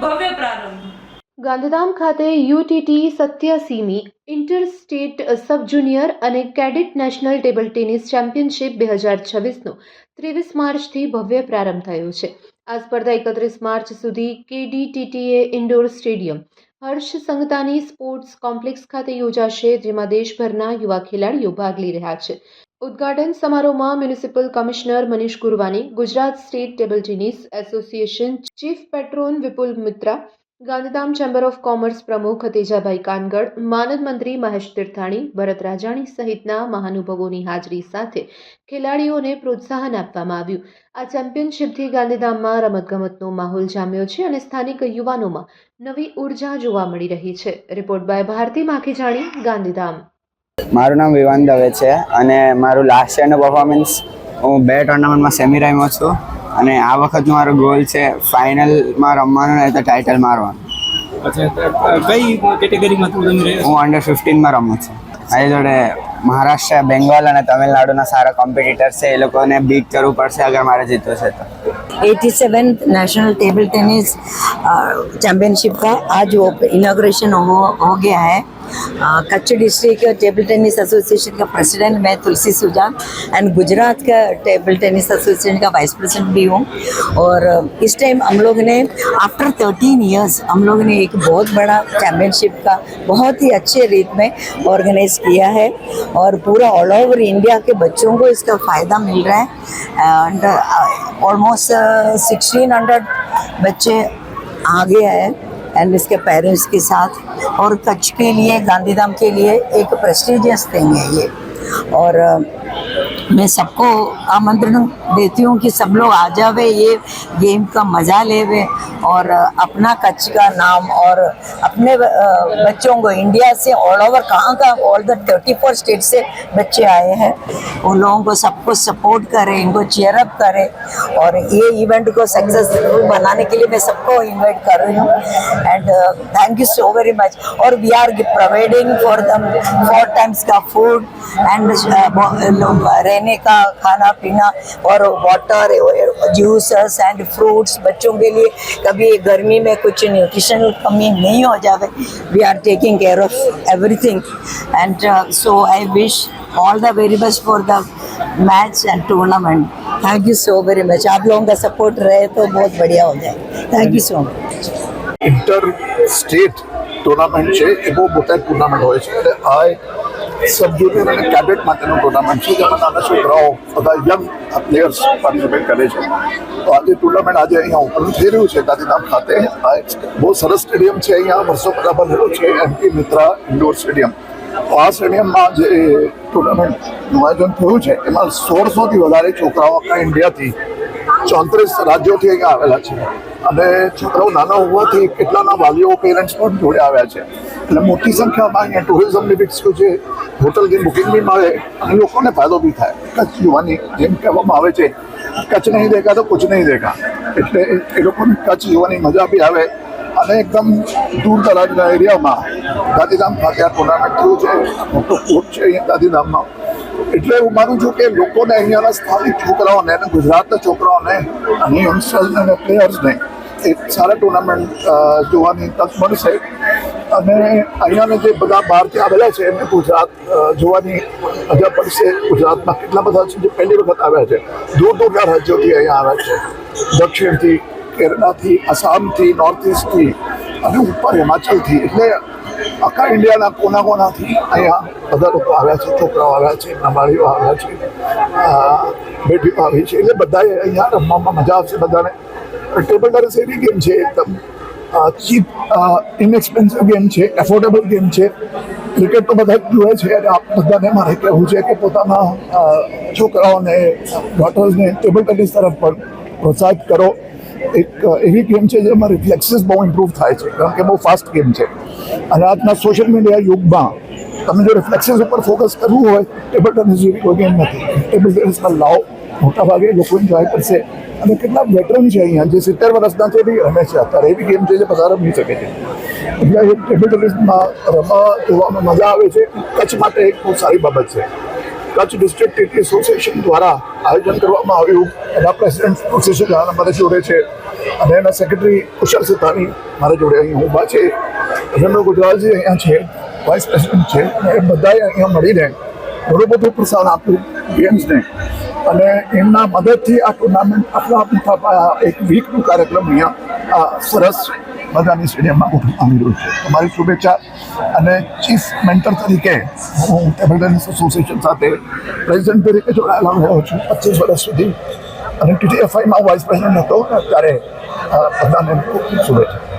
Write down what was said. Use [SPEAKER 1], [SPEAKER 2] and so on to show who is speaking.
[SPEAKER 1] ભવ્ય પ્રારંભ.
[SPEAKER 2] ગાંધીધામ ખાતે યુટીટી 87મી ઇન્ટર સ્ટેટ સબ જુનિયર અને cadet national table tennis championship 2026નો 23 માર્ચથી ભવ્ય પ્રારંભ થયો છે. આ સ્પર્ધા 31 માર્ચ સુધી કેડીટીટીએ ઇન્ડોર સ્ટેડિયમ હર્ષ સંઘતાની સ્પોર્ટ્સ કોમ્પ્લેક્સ ખાતે યોજાશે, જેમાં દેશભરના યુવા ખેલાડીઓ ભાગ લઈ રહ્યા છે. ઉદ્ઘાટન સમારોહમાં municipal commissioner Manish Gurwani, Gujarat state table tennis association chief patron Vipul Mitra, Gandhidham chamber of commerce પ્રમુખ તેજાભાઈ કાનગડ, માનદ મંત્રી મહેશ તીર્થાણી, ભરત રાજાણી સહિતના મહાનુભાવોની હાજરી સાથે ખેલાડીઓને પ્રોત્સાહન આપવામાં આવ્યું. આ ચેમ્પિયનશિપથી ગાંધીધામમાં રમતગમતનો માહોલ જામ્યો છે અને સ્થાનિક યુવાનોમાં નવી ઉર્જા જોવા મળી રહી છે. Report by Bharti Makhijani, Gandhidham.
[SPEAKER 3] મારું નામ વિવાન દવે છે અને મારું લાસ્ટ યરનું પરફોર્મન્સ હું 2 ટુર્નામેન્ટમાં સેમી રમ્યો છું અને આ વખતનો મારો ગોલ છે ફાઇનલમાં રમવાનો નહીં તો ટાઇટલ મારવાનું.
[SPEAKER 4] કઈ કેટેગરીમાં તમે રહ્યા?
[SPEAKER 3] હું અંડર 15માં રમું છું. મારી જોડે મહારાષ્ટ્ર, બેંગોલ અને તમિલનાડુના સારા કોમ્પિટિટર છે, એ લોકોને બીટ કરવું પડશે અગર મારે જીતવું છે તો.
[SPEAKER 5] 87th national table tennis championship का आज इनॉग्रेशन हो गया है. Kutch district table tennis association का प्रेसिडेंट मैं तुलसी सुजान एंड गुजरात का टेबल टेनिस एसोसिएशन का वाइस प्रेसिडेंट भी हूँ. और इस टाइम हम लोग ने आफ्टर 13 इयर्स हम लोग ने एक बहुत बड़ा चैम्पियनशिप का बहुत ही अच्छे रीत में ऑर्गेनाइज किया है और पूरा ऑल ओवर इंडिया के बच्चों को इसका फ़ायदा मिल रहा है. एंड ऑलमोस्ट 1600 बच्चे आगे हैं एंड इसके पेरेंट्स के साथ. और कच्छ के लिए, गांधीधाम के लिए एक प्रेस्टिजियस थिंग है ये. और मैं सबको आमंत्रण देती हूँ कि सब लोग आ जावे, ये गेम का मज़ा लेवे और अपना कच्छ का नाम और अपने बच्चों को इंडिया से ऑल ओवर कहाँ ऑल द 34 स्टेट से बच्चे आए हैं, उन लोगों को सबको सपोर्ट करें, इनको चीयर अप करें और ये इवेंट को सक्सेसफुल बनाने के लिए मैं सबको इन्वाइट कर रही हूँ. And thank you so very much. और we are providing for them 4 times का फूड एंड रहने का खाना पीना और वाटर, जूसेस एंड फ्रूट्स. बच्चों के लिए कभी गर्मी में कुछ न्यूट्रिशनल कमी नहीं हो जाए. We are taking care of everything and so I wish all the very best for the match and tournament. Thank you so very much. आप लोगों का सपोर्ट रहे तो बहुत बढ़िया हो जाए. Thank you so much.
[SPEAKER 6] Inter state tournament છે એ બહુ મોટા ટુર્નામેન્ટ હોય છે અને આ સબ જુનિયર અને કેડેટ માટેનું ટુર્નામેન્ટ છે જેમાં નાના છોકરાઓ બધા યંગ પ્લેયર્સ પાર્ટિસિપેટ કરે છે. તો આજે ટુર્નામેન્ટ આજે અહીંયા ઓપન થઈ રહ્યું છે ગાંધીધામ ખાતે. આ એક બહુ સરસ સ્ટેડિયમ છે, અહીંયા વર્ષો પહેલાં બનેલું છે એમપી મિત્રા ઇન્ડોર સ્ટેડિયમ. તો આ સ્ટેડિયમમાં જે ટુર્નામેન્ટનું આયોજન થયું છે એમાં 1600થી વધારે છોકરાઓ આખા ઇન્ડિયાથી 34 રાજ્યોથી અહીંયા આવેલા છે અને છોકરાઓ નાના હોવાથી કેટલાના વાલીઓ, પેરેન્ટ્સ પણ જોડે આવ્યા છે. એટલે મોટી સંખ્યામાં અહીંયા ટુરિઝમની બી છે, હોટલની બુકિંગ બી મળે અને લોકોને ફાયદો બી થાય. કચ્છ યુવાની જેમ કહેવામાં આવે છે, કચ્છ નહીં દેખા તો કુછ નહીં દેખા. એટલે એ લોકોને કચ્છ યુવાની મજા બી આવે અને એકદમ દૂર દરાજના એરિયામાં ગાંધીધામ ખાતે આ ટુર્નામેન્ટ થયું છે. મોટો કોર્ટ છે અહીંયા ગાંધીધામમાં. એટલે હું માનું છું કે લોકોને અહીંયાના સ્થાનિક છોકરાઓને અને ગુજરાતના છોકરાઓને અને યંગસ્ટર્સને અને પ્લેયર્સને એક સારા ટુર્નામેન્ટ જોવાની તક મળશે. અને અહીંયાના જે બધા બહારથી આવેલા છે એમને ગુજરાત જોવાની મજા પડશે. ગુજરાતમાં કેટલા બધા છે જે પહેલી વખત આવ્યા છે, દૂર દૂરના રાજ્યોથી અહીંયા આવ્યા છે, દક્ષિણથી, કેરળથી, આસામથી, નોર્થ ઇસ્ટથી અને ઉપર હિમાચલથી. એટલે આખા ઇન્ડિયાના કોનાથી અહીંયા બધા લોકો આવ્યા છે, છોકરાઓ આવ્યા છે, નાબાળીઓ આવ્યા છે, બેઠીઓ આવી છે. એટલે બધાએ અહીંયા રમવામાં મજા આવશે બધાને. ટેબલ ટેનિસ એવી ગેમ છે એકદમ ચીપ, ઇનએક્સપેન્સિવ ગેમ છે, એફોર્ડેબલ ગેમ છે. ક્રિકેટ તો બધા જ જુએ છે અને આપ બધાને મારે કહેવું છે કે પોતાના છોકરાઓને, ડોટર્સને ટેબલ ટેનિસ તરફ પણ પ્રોત્સાહિત કરો. એક એવી ગેમ છે જેમાં રિફ્લેક્સીસ બહુ ઇમ્પ્રૂવ થાય છે, કારણ કે બહુ ફાસ્ટ ગેમ છે. અને આજના સોશિયલ મીડિયા યુગમાં તમે જો રિફ્લેક્સીસ ઉપર ફોકસ કરવું હોય, ટેબલ ટેનિસ જેવી કોઈ ગેમ નથી. ટેબલ ટેનિસમાં લાવો, મોટાભાગે લોકો એન્જોય કરશે. અને કેટલાક વેટરન છે અહીંયા જે 70 વર્ષના છે બી રમે છે અત્યારે. એવી ગેમ છે જે બધા રમી શકે છે. એટલે ટેબલ ટેનિસમાં રમવા જોવામાં મજા આવે છે. કચ્છ માટે એક બહુ સારી બાબત છે. કચ્છ ડિસ્ટ્રિક્ટ ટીટી એસોસિએશન દ્વારા આયોજન કરવામાં આવ્યું. એના પ્રેસિડેન્ટ તુલસી સુજાન મારા જોડે છે અને એના સેક્રેટરી કુશલ સિતાની મારા જોડે અહીં ઊભા છે. રમેશ ગુજરાતજી અહીંયા છે, વાઇસ પ્રેસિડેન્ટ છે. એ બધાએ અહીંયા મળીને ઘણું બધું પ્રોત્સાહન આપ્યું ગેમ્સને અને એમના મદદથી આ ટુર્નામેન્ટ આટલા મોટા એક વીકનું કાર્યક્રમ અહીંયા સરસ મજાની સ્ટેડિયમમાં આવી રહ્યું છે. તમારી શુભેચ્છા. અને ચીફ મેન્ટર તરીકે હું ટેબલ ટેનિસ એસોસિએશન સાથે પ્રેસિડેન્ટ તરીકે જોડાયેલા રહ્યો છું 25 વર્ષ સુધી અને TTFI માં વાઇસ પ્રેસિડેન્ટ હતો. અત્યારે બધાને ખૂબ શુભેચ્છા.